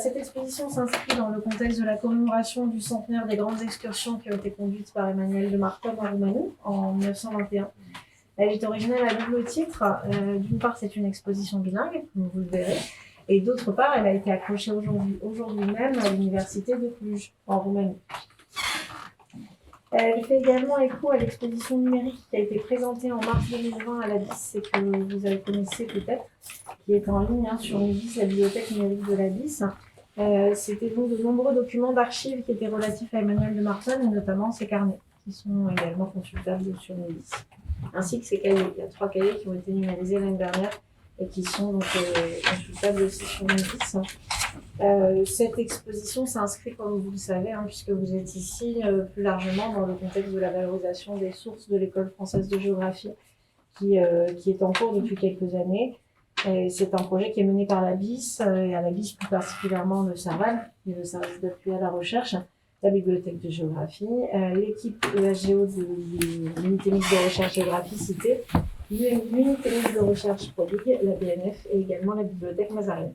Cette exposition s'inscrit dans le contexte de la commémoration du centenaire des grandes excursions qui ont été conduites par Emmanuel de Martonne en Roumanie en 1921. Elle est originale à double titre. D'une part, c'est une exposition bilingue, comme vous le verrez, et d'autre part, elle a été accrochée aujourd'hui même à l'université de Cluj, en Roumanie. Elle fait également écho à l'exposition numérique qui a été présentée en mars 2020 à la BIS et que vous connaissez peut-être, qui est en ligne sur l'UBIS, la bibliothèque numérique de la BIS. C'était donc de nombreux documents d'archives qui étaient relatifs à Emmanuel de Martonne, et notamment ses carnets, qui sont également consultables sur l'UBIS, ainsi que ses cahiers. Il y a 3 cahiers qui ont été numérisés l'année dernière et qui sont donc consultables aussi sur l'UBIS. Cette exposition s'inscrit, comme vous le savez, puisque vous êtes ici plus largement dans le contexte de la valorisation des sources de l'École française de géographie qui est en cours depuis quelques années. C'est un projet qui est mené par la BIS, et à la BIS plus particulièrement le SARVAL, qui est le service d'appui à la recherche, la bibliothèque de géographie, l'équipe EHGO de l'unité mixte de recherche géographie citée, l'unité mixte de recherche Prodig, la BNF et également la bibliothèque Mazarine.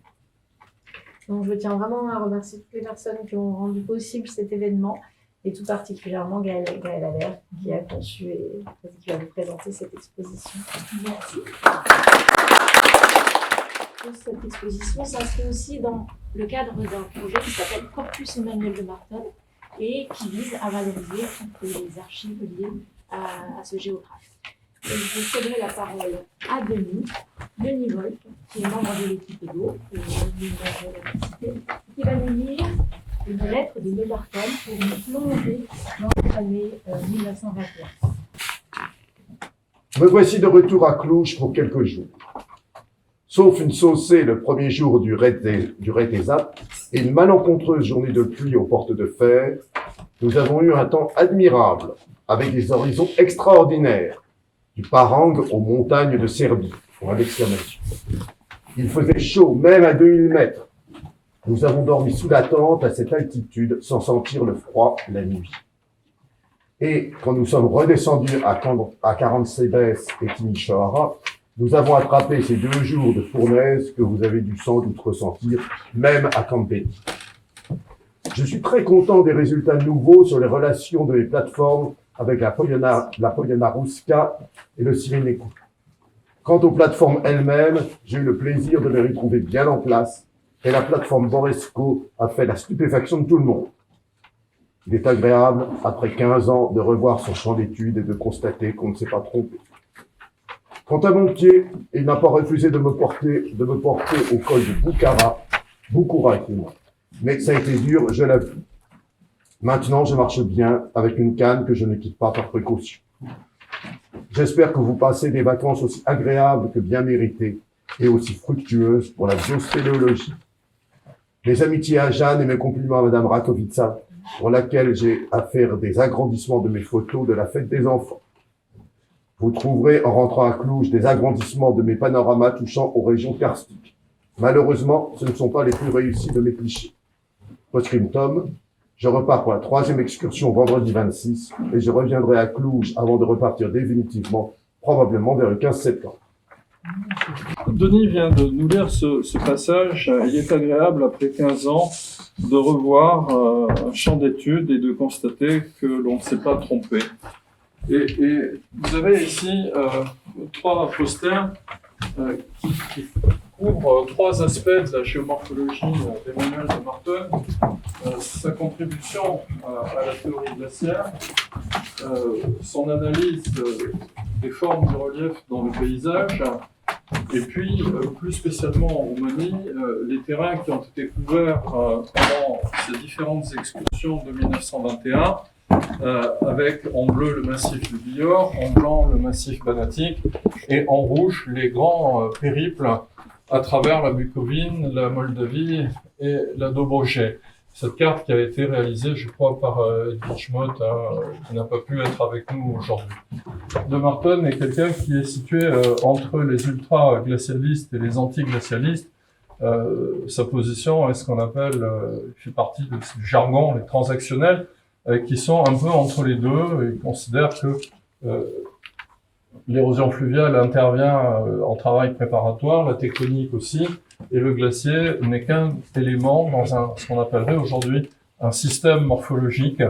Donc je tiens vraiment à remercier toutes les personnes qui ont rendu possible cet événement et tout particulièrement Gaëlle Allaire qui a conçu et qui va vous présenter cette exposition. Merci. Cette exposition s'inscrit aussi dans le cadre d'un projet qui s'appelle Corpus Emmanuel de Martonne et qui vise à valoriser toutes les archives liées à ce géographe. Et je céderai la parole à Denis Wolf, qui est membre de l'équipe EDO, qui va nous lire une lettre de de Martonne pour nous plonger dans l'année 1921. Me voici de retour à Cluj pour quelques jours. Sauf une saucée le premier jour du Rétésat et une malencontreuse journée de pluie aux portes de fer, nous avons eu un temps admirable, avec des horizons extraordinaires, du Parang aux montagnes de Serbie, pour l'exclamation. Il faisait chaud, même à 2000 mètres. Nous avons dormi sous la tente à cette altitude, sans sentir le froid la nuit. Et quand nous sommes redescendus à Karansebes et Timișoara, nous avons attrapé ces 2 jours de fournaise que vous avez dû sans doute ressentir, même à Campeni. Je suis très content des résultats nouveaux sur les relations de mes plateformes avec la Poljana Ruska et le Cyrenaicu. Quant aux plateformes elles-mêmes, j'ai eu le plaisir de les retrouver bien en place, et la plateforme Boresco a fait la stupéfaction de tout le monde. Il est agréable, après 15 ans, de revoir son champ d'études et de constater qu'on ne s'est pas trompé. Quant à mon pied, il n'a pas refusé de me porter au col de Boukoura, mais ça a été dur, je l'avoue. Maintenant, je marche bien avec une canne que je ne quitte pas par précaution. J'espère que vous passez des vacances aussi agréables que bien méritées et aussi fructueuses pour la biospéléologie. Mes amitiés à Jeanne et mes compliments à Madame Rakovica, pour laquelle j'ai à faire des agrandissements de mes photos de la fête des enfants. Vous trouverez, en rentrant à Cluj, des agrandissements de mes panoramas touchant aux régions karstiques. Malheureusement, ce ne sont pas les plus réussis de mes clichés. Post-scriptum, je repars pour la 3e excursion vendredi 26 et je reviendrai à Cluj avant de repartir définitivement, probablement vers le 15 septembre. Denis vient de nous lire ce passage. Il est agréable, après 15 ans, de revoir un champ d'études et de constater que l'on ne s'est pas trompé. Et vous avez ici 3 posters qui couvrent 3 aspects de la géomorphologie d'Emmanuel de Martonne, sa contribution à la théorie glaciaire, son analyse des formes du relief dans le paysage, et puis plus spécialement en Roumanie, les terrains qui ont été couverts pendant ces différentes excursions de 1921, avec en bleu le massif du Bihor, en blanc le massif banatique et en rouge les grands périples à travers la Bucovine, la Moldavie et la Dobroge. Cette carte qui a été réalisée, je crois, par Edwidge Mott, qui n'a pas pu être avec nous aujourd'hui. De Martonne est quelqu'un qui est situé entre les ultra-glacialistes et les anti-glacialistes. Sa position est ce qu'on appelle, il fait partie de ce jargon, les transactionnels, qui sont un peu entre les deux et considèrent que l'érosion fluviale intervient en travail préparatoire, la tectonique aussi, et le glacier n'est qu'un élément dans ce qu'on appellerait aujourd'hui un système morphologique.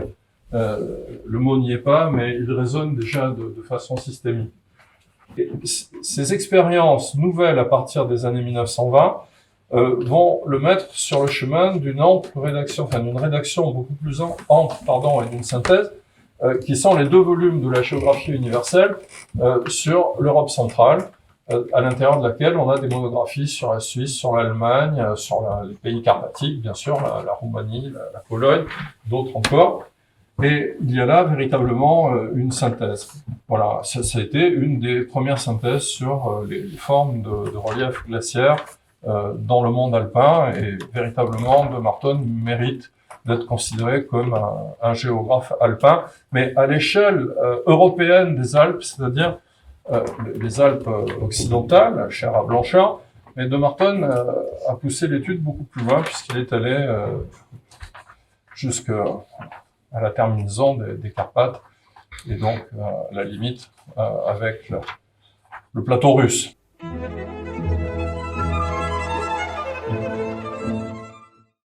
Le mot n'y est pas, mais il résonne déjà de façon systémique. Et ces expériences nouvelles à partir des années 1920 vont le mettre sur le chemin d'une ample rédaction, enfin d'une rédaction beaucoup plus ample, et d'une synthèse, qui sont les 2 volumes de la géographie universelle sur l'Europe centrale, à l'intérieur de laquelle on a des monographies sur la Suisse, sur l'Allemagne, sur les pays carpathiques, bien sûr, la Roumanie, la Pologne, d'autres encore. Et il y a là véritablement une synthèse. Voilà, ça a été une des premières synthèses sur les formes de relief glaciaire dans le monde alpin, et véritablement de Marton mérite d'être considéré comme un géographe alpin, mais à l'échelle européenne des Alpes, c'est-à-dire les Alpes occidentales, chères à Blanchard, mais de Marton a poussé l'étude beaucoup plus loin, puisqu'il est allé jusqu'à la terminaison des Carpates, et donc à la limite avec le plateau russe.